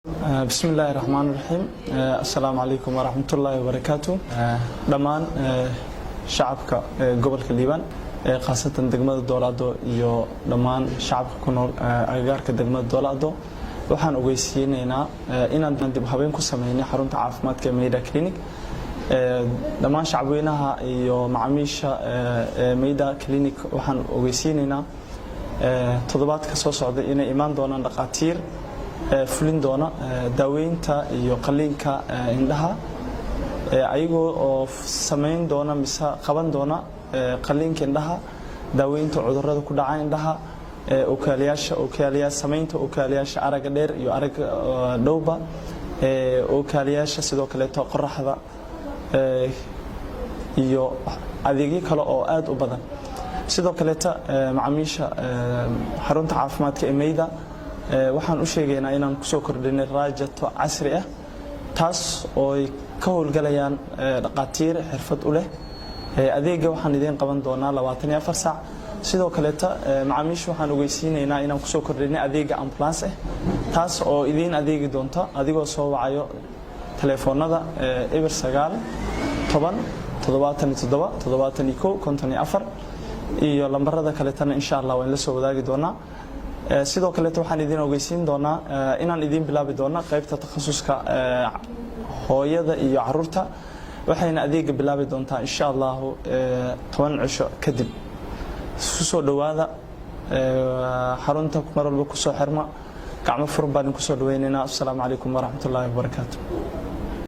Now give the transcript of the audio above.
بسم الله الرحمن الرحيم السلام عليكم ورحمة الله وبركاته دمان شعبك قبل كليبان خاصة دقمة الدولادو يو دمان شعبك كنول أجارك دقمة الدولادو وحن أوجيسينينا إن ندب حبين كسميني حرون تعافمات كميدا كلينيك دمان شعبينها يو معميشة ميدا كلينيك وحن أوجيسينينا تضبط كسوس عض إن إيمان دونا دقاتير fulin doona daaweynta iyo qaliinka indhaha ayagoo oo sameyn doona mise qaban doona qaliinka indhaha daaweynta cudurrada ku dhaca indhaha ookaaliyaasha sameynta ookaaliyaasha araga dheer iyo araga dhowba ookaaliyaasha sidoo kale qoraxda iyo adeegyo kale oo aad u badan sidoo kale macaamiisha xarunta caafimaadka ee Meyda waxaan u sheegaynaa inaan ku soo kordhinay raajato casri ah taas oo ay ka howlgalayaan dhaqaatiir xirfad u leh adeega waxaan idin qaban doonaa 24 saac sidoo kale macaamiisha waxaan ogeysiinaynaa inaan ku soo kordhinay adeega ambulance taas oo idin adeegi doonta adigoo soo wacayo telefoonada eber 9 10 77 71 54 iyo lambarada kale tan insha Allah waan la soo wadaagi doonaa sidoo kale waxaan idin ogeysiin doonaa inaan idin bilaabi doona qaybta takhasuska hooyada iyo carruurta waxayna adeega bilaabi doontaa insha Allah 10 cisho kadib soo dhawaada xarunta mar walba ku soo xirma gacmo furan baan ku soo dhaweynaynaa. Assalaamu calaykum wa rahmatullaahi wa barakaatuh.